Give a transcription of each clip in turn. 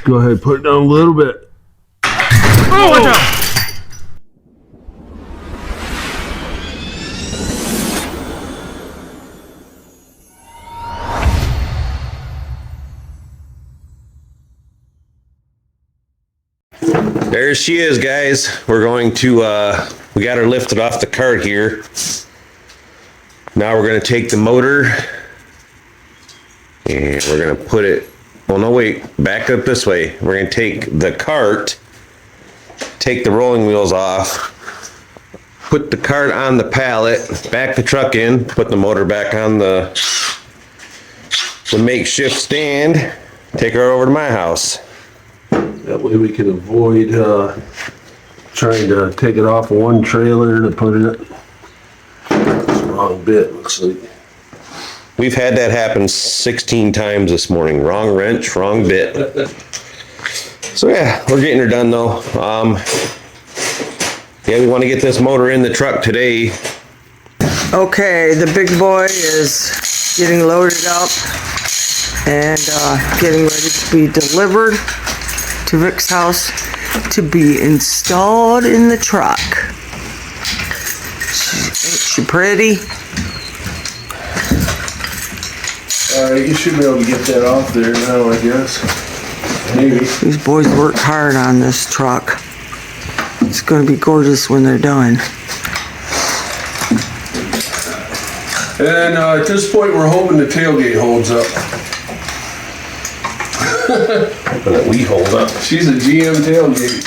go ahead and put it down a little bit. Oh, watch out! There she is, guys. We're going to, we got her lifted off the cart here. Now we're going to take the motor and we're going to put it, well, no, wait, back up this way. We're going to take the cart, take the rolling wheels off, put the cart on the pallet, back the truck in, put the motor back on the makeshift stand, take her over to my house. That way we can avoid trying to take it off one trailer to put it. It's the wrong bit, looks like. We've had that happen 16 times this morning. Wrong wrench, wrong bit. So yeah, we're getting her done though. Yeah, we want to get this motor in the truck today. Okay, the big boy is getting loaded up and getting ready to be delivered to Vic's house to be installed in the truck. Ain't she pretty? Alright, you should be able to get that off there now, I guess. Maybe. These boys worked hard on this truck. It's going to be gorgeous when they're done. And at this point, we're hoping the tailgate holds up. Hoping that we hold up. She's a GM tailgate.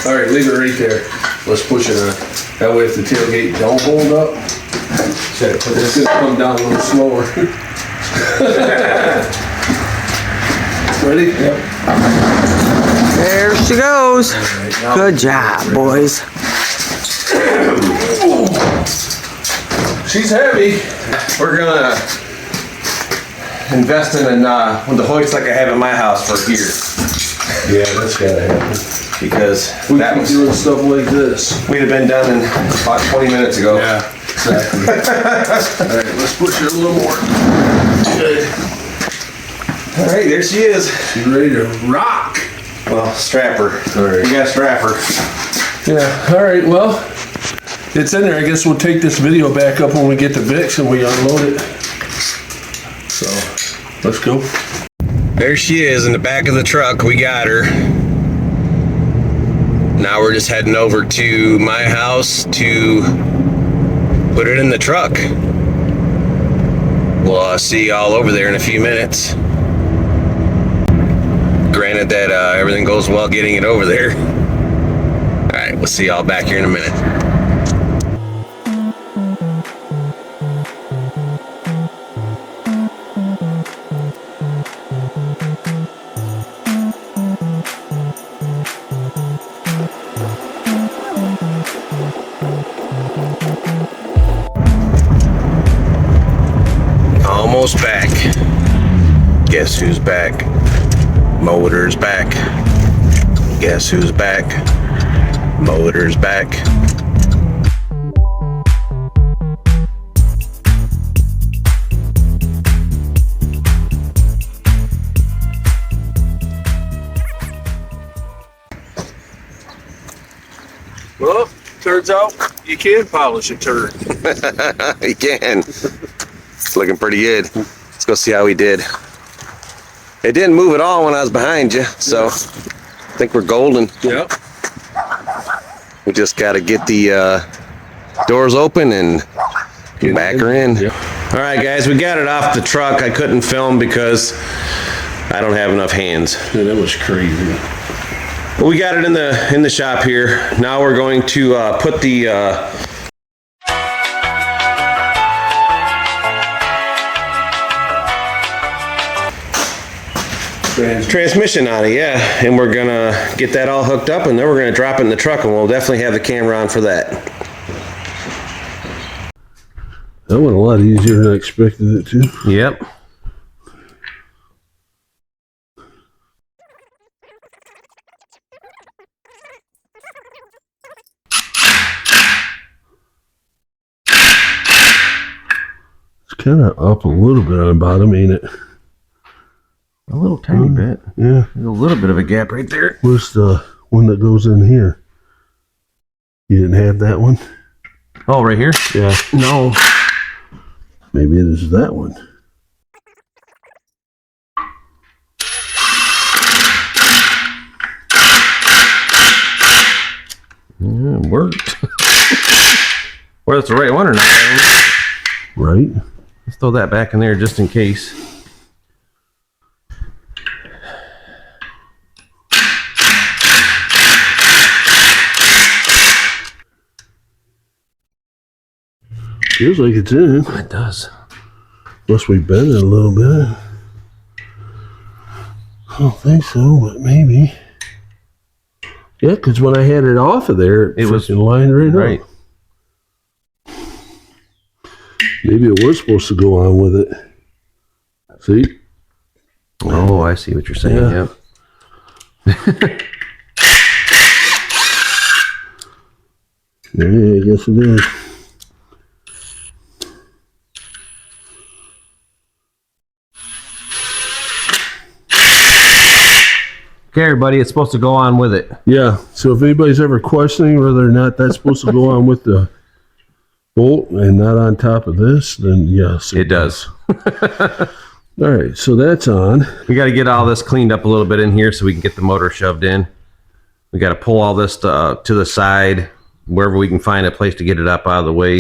All right, leave it right there. Let's push it on. That way if the tailgate don't hold up, it's gonna come down a little slower. Ready? Yep. There she goes. Right, good job, boys. She's heavy. We're gonna invest in one of the hoists like I have at my house for here. Yeah, that's gotta happen. Because We that keep was, doing stuff like this. we'd have been done in about 20 minutes ago. Yeah, exactly. All right, let's push it a little more. Good. All right, there she is. She's ready to rock. Well, strap her. All right. We gotta strap her. Yeah, all right, well, it's in there. I guess we'll take this video back up when we get to Vic's and we unload it. So, let's go. There she is in the back of the truck. We got her. Now we're just heading over to my house to put it in the truck. We'll see y'all over there in a few minutes. Granted that everything goes well getting it over there. All right, we'll see y'all back here in a minute. Almost back. Guess who's back? Motor's back. Guess who's back? Motor's back. Well, turns out you can polish a turd. You can. It's looking pretty good. Let's go see how we did. It didn't move at all when I was behind you, so I think we're golden. Yep. We just got to get the doors open and back her in. Yep. All right, guys, we got it off the truck. I couldn't film because I don't have enough hands. Yeah, that was crazy. But we got it in the shop here. Now we're going to put the transmission on it, yeah. And we're gonna get that all hooked up, and then we're gonna drop it in the truck, and we'll definitely have the camera on for that. That went a lot easier than I expected it to. Yep. It's kind of up a little bit on the bottom, ain't it? A little tiny bit. Yeah. There's a little bit of a gap right there. Where's the one that goes in here? You didn't have that one? Oh, right here? Yeah. No. Maybe it is that one. Yeah, it worked. Whether it's the right one or not. Right? Let's throw that back in there just in case. Feels like it's in. It does. Unless we bent it a little bit. I don't think so, but maybe. Yeah, because when I had it off of there, it was lined right up. Maybe it was supposed to go on with it. See? Oh, I see what you're saying. Yeah. Yep. Yeah, I guess it is. Okay, everybody, it's supposed to go on with it. Yeah, so if anybody's ever questioning whether or not that's supposed to go on with the bolt and not on top of this, then yes. It does. All right, so that's on. We got to get all this cleaned up a little bit in here so we can get the motor shoved in. We got to pull all this to the side, wherever we can find a place to get it up out of the way.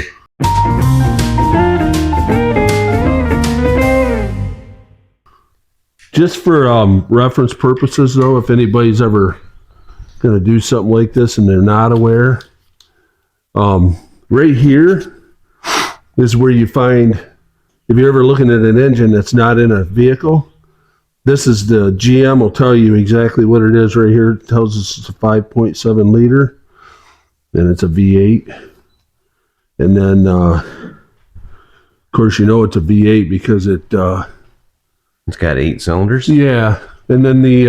Just for reference purposes, though, if anybody's ever going to do something like this and they're not aware, right here is where you find, if you're ever looking at an engine that's not in a vehicle, this is the GM will tell you exactly what it is right here. It tells us it's a 5.7 liter and it's a V8. And then, of course, you know it's a V8 because it... It's got 8 cylinders. Yeah, and then the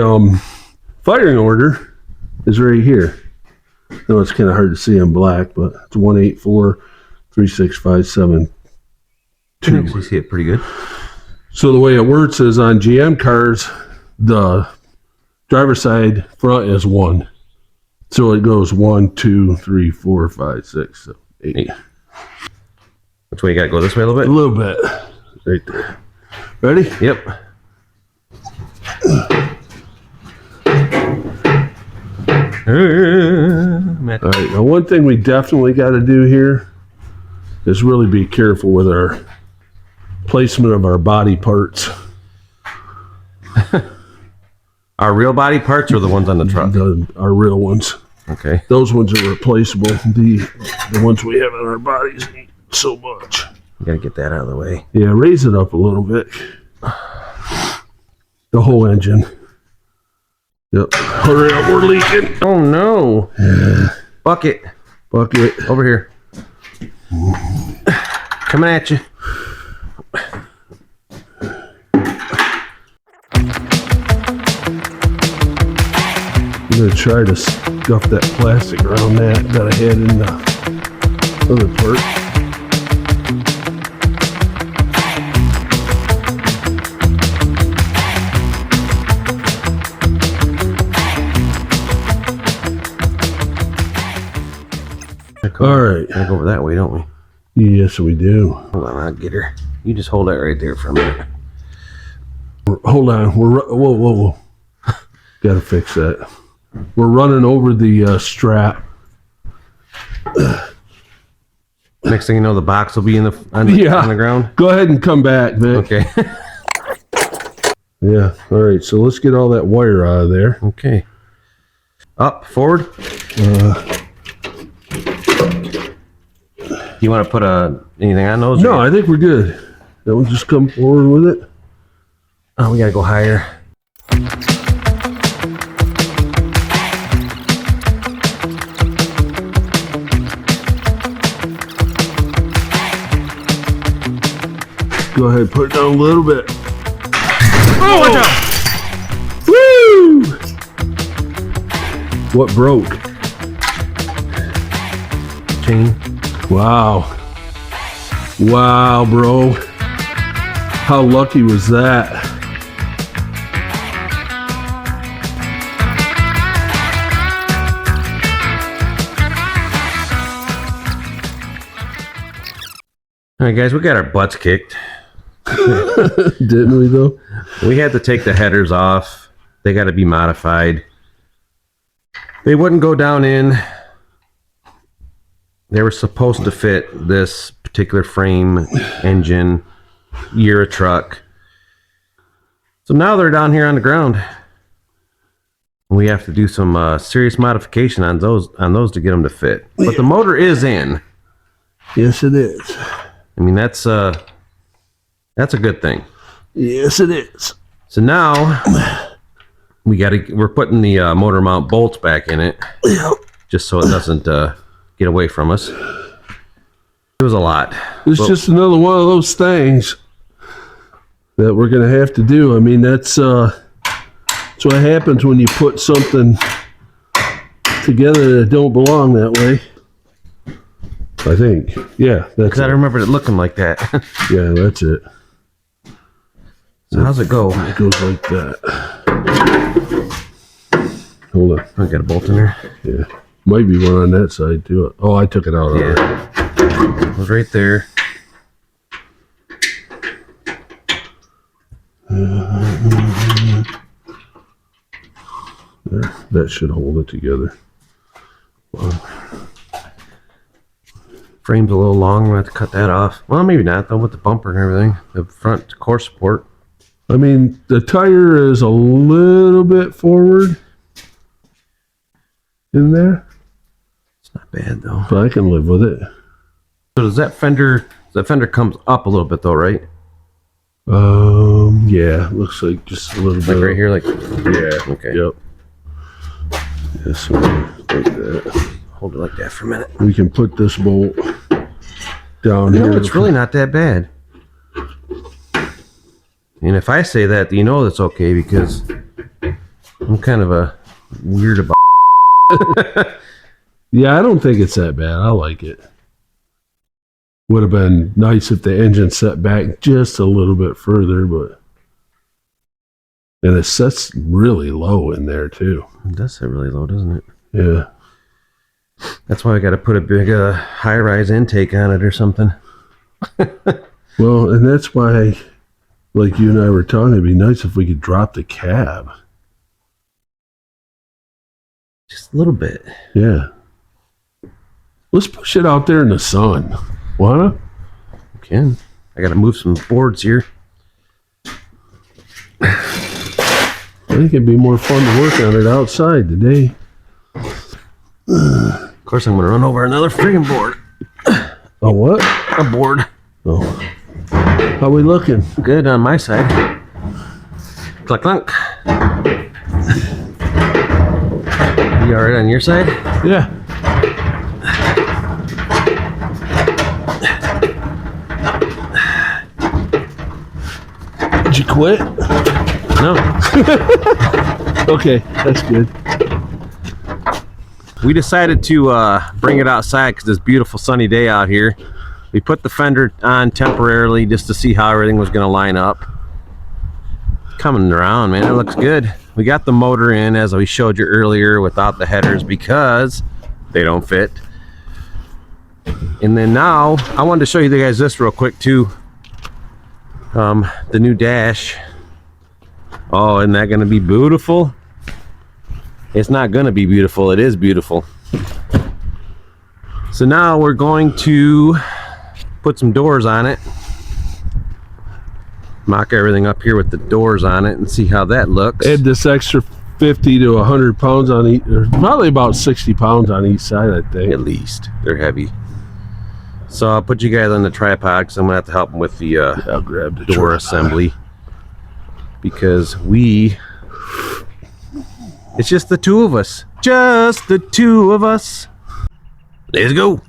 firing order is right here. I know it's kind of hard to see in black, but it's 1843657. You can actually see it pretty good. So the way it works is on GM cars, the driver's side front is 1. So it goes 1, 2, 3, 4, 5, 6, 7, 8. Which way you got to go? This way a little bit? A little bit. Right there. Ready? Yep. All right, now one thing we definitely got to do here is really be careful with our placement of our body parts. Our real body parts or the ones on the truck? Our real ones. Okay. Those ones are replaceable. The ones we have in our bodies ain't so much. You got to get that out of the way. Yeah, raise it up a little bit. The whole engine. Yep. Hurry up, we're leaking. Oh no. Yeah. Bucket. Over here. Coming at you. I'm going to try to scuff that plastic around that I had in the other part. All right. Gotta go over that way, don't we? Yes, we do. Hold on, I'll get her. You just hold that right there for a minute. Hold on. Whoa. Gotta fix that. We're running over the strap. Next thing you know, the box will be on the ground. Go ahead and come back, Vic. Okay. Yeah. All right. So let's get all that wire out of there. Okay. Up, forward. You want to put anything on those? No, I think we're good. That one just come forward with it. Oh, we gotta go higher. Go ahead, put it down a little bit. Oh, watch out! Woo! What broke? Chain. Wow. Wow, bro. How lucky was that? All right, guys, we got our butts kicked. Didn't we though? We had to take the headers off. They got to be modified. They wouldn't go down in. They were supposed to fit this particular frame, engine, year of truck. So now they're down here on the ground. We have to do some serious modification on those to get them to fit. But the motor is in. Yes, it is. I mean, that's a good thing. Yes, it is. So now we're putting the motor mount bolts back in it, just so it doesn't get away from us. It was a lot. It's just another one of those things that we're gonna have to do. I mean, that's what happens when you put something together that don't belong that way. I think. Yeah, that's Because I remembered it looking like that. Yeah, that's it. So how's it go? It goes like that. Hold on. I got a bolt in there. Yeah. Might be one on that side too. Oh, I took it out already. Yeah. It was right there. There. That should hold it together. Frame's a little long. We'll have to cut that off. Well, maybe not though, with the bumper and everything. The front core support. I mean, the tire is a little bit forward in there, It's not bad though. but I can live with it. So does that fender comes up a little bit though, right? Yeah, looks like just a little bit. Like right here, like Yeah. Okay. Yep. Yeah, so like that. Hold it like that for a minute. We can put this bolt down You here. know, it's really not that bad. And if I say that, you know that's okay because I'm kind of a weird about. Yeah, I don't think it's that bad. I like it. Would have been nice if the engine set back just a little bit further, but and it sets really low in there too. It does set really low, doesn't it? Yeah. That's why I got to put a big high-rise intake on it or something. Well, and that's why, like you and I were talking, it'd be nice if we could drop the cab. Just a little bit. Yeah. Let's push it out there in the sun. Wanna? Can. I got to move some boards here. I think it'd be more fun to work on it outside today. Of course, I'm going to run over another friggin' board. Oh, what? A board. Oh. How we looking? Good on my side. Cluck, clunk. You all right on your side? Yeah. Did you quit? No. Okay, that's good. We decided to bring it outside because it's a beautiful sunny day out here. We put the fender on temporarily just to see how everything was going to line up. Coming around, man, it looks good. We got the motor in as we showed you earlier without the headers because they don't fit. And then now I wanted to show you guys this real quick too. The new dash. Oh, isn't that going to be beautiful? It's not going to be beautiful. It is beautiful. So now we're going to put some doors on it. Mock everything up here with the doors on it and see how that looks. Add this extra 50 to 100 pounds on each, or probably about 60 pounds on each side, I think. At least. They're heavy. So I'll put you guys on the tripod because I'm going to have to help them with the I'll grab the door tripod. assembly. Because it's just the two of us. Just the two of us. Let's go.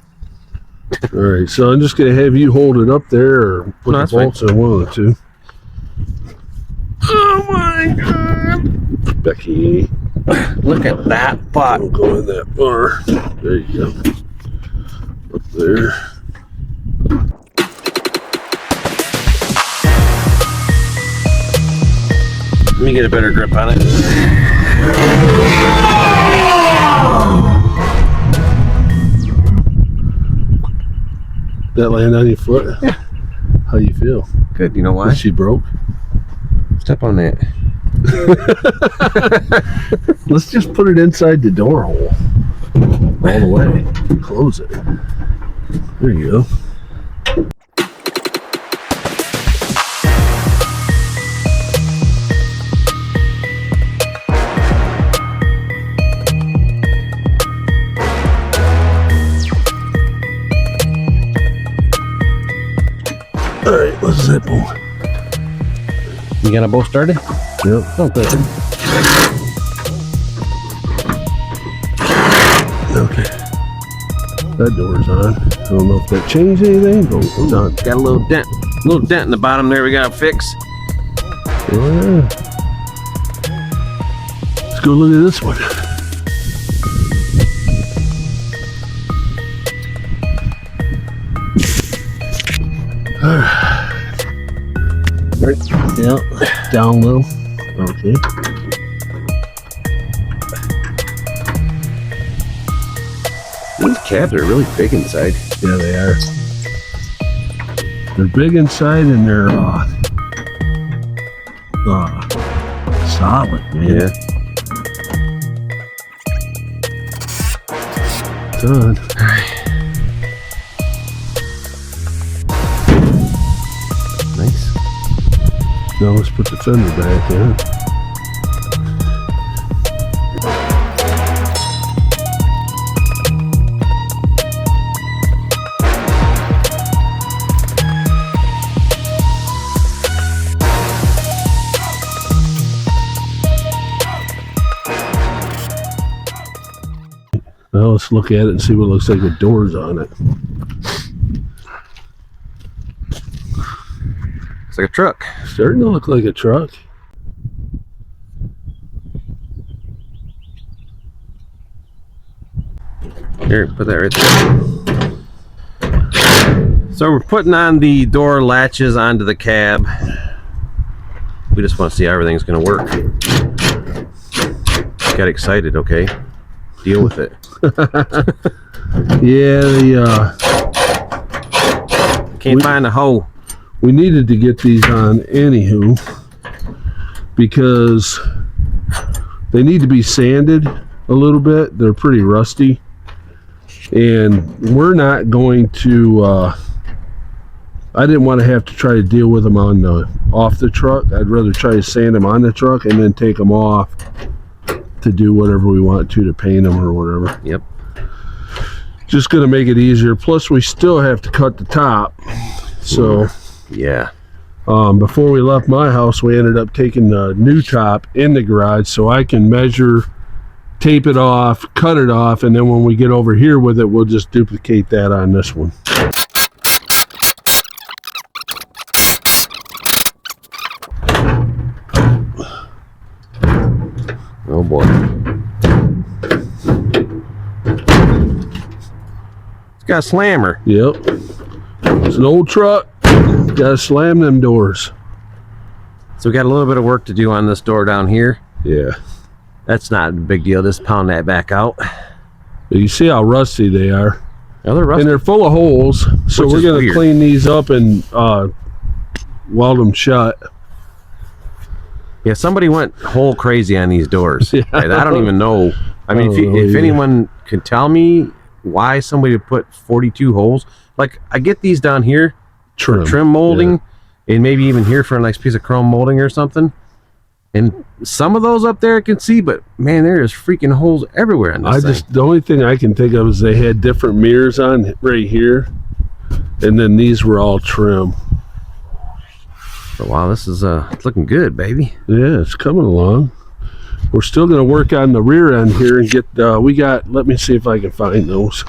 All right, so I'm just going to have you hold it up there or put No, the that's fine. bolts in one of the two. Oh my God. Becky, Look at that butt. don't go in that bar. There you go. Up there. Let me get a better grip on it. That land on your foot? Yeah. How you feel? Good. You know why? She broke? Step on that. Let's just put it inside the door hole. All the way. Close it. There you go. All right, let's zip them. You got them both started? Yep. Oh, good. Okay. That door's on. I don't know if that changed anything, but it's on. Got a little dent in the bottom there. We got to fix. Yeah. Let's go look at this one. Right. Yeah. Down low. Okay. These cabs are really big inside. Yeah, they are. They're big inside and they're solid, man. Yeah. Done. Nice. Now let's put the fender back in. Now let's look at it and see what looks like the doors on it. It's like a truck. Starting to look like a truck. Here, put that right there. So we're putting on the door latches onto the cab. We just want to see how everything's going to work. Got excited, okay? Deal with it. Yeah, Can't find a hole. we needed to get these on anywho because they need to be sanded a little bit. They're pretty rusty. And we're not going to I didn't want to have to try to deal with them on off the truck. I'd rather try to sand them on the truck and then take them off to do whatever we want to paint them or whatever. Yep. Just going to make it easier. Plus we still have to cut the top. So Yeah. before we left my house, we ended up taking the new top in the garage so I can measure, tape it off, cut it off, and then when we get over here with it, we'll just duplicate that on this one. Oh boy. It's got a slammer. Yep. It's an old truck. Gotta slam them doors. So we got a little bit of work to do on this door down here. Yeah. That's not a big deal. Just pound that back out. You see how rusty they are. Oh, they're rusty. And they're full of holes. So Which we're is going to weird. clean these up and weld them shut. Yeah, somebody went whole crazy on these doors. Yeah. I don't even know. I mean, I don't know if either. anyone can tell me why somebody would put 42 holes, like I get these down here for trim molding, and maybe even here for a nice piece of chrome molding or something. And some of those up there I can see, but man, there is freaking holes everywhere on this thing. The only thing I can think of is they had different mirrors on right here, and then these were all trim. But wow, this is it's looking good, baby. Yeah, it's coming along. We're still going to work on the rear end here and get let me see if I can find those.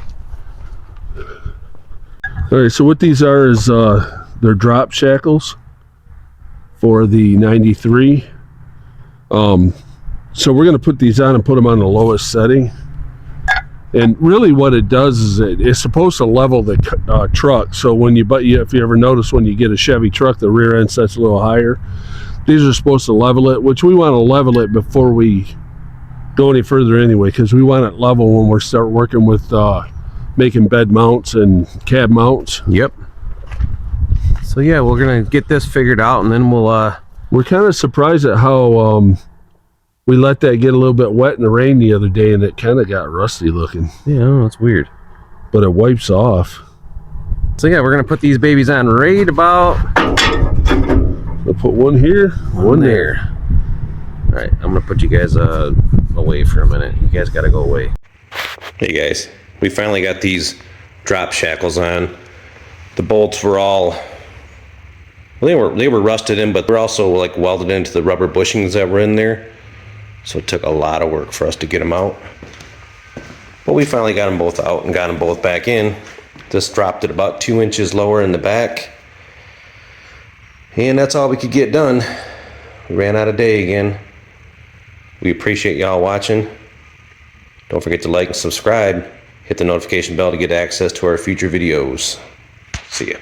All right, so what these are is they're drop shackles for the 93. So we're going to put these on and put them on the lowest setting. And really what it does is it's supposed to level the truck. So when if you ever notice when you get a Chevy truck, the rear end sets a little higher. These are supposed to level it, which we want to level it before we go any further anyway, because we want it level when we start working with making bed mounts and cab mounts. Yep. So yeah, we're gonna get this figured out, and then we'll We're kind of surprised at how we let that get a little bit wet in the rain the other day, and it kind of got rusty looking. yeah, I don't know, it's weird. But it wipes off. So yeah, we're gonna put these babies on right about. I'll put one here, one there. All right, I'm gonna put you guys away for a minute. You guys gotta go away. Hey guys, we finally got these drop shackles on. The bolts were all, well, they were rusted in, but they're also like welded into the rubber bushings that were in there. So it took a lot of work for us to get them out. But we finally got them both out and got them both back in. This dropped it about 2 inches lower in the back. And that's all we could get done. We ran out of day again. We appreciate y'all watching. Don't forget to like and subscribe. Hit the notification bell to get access to our future videos. See ya.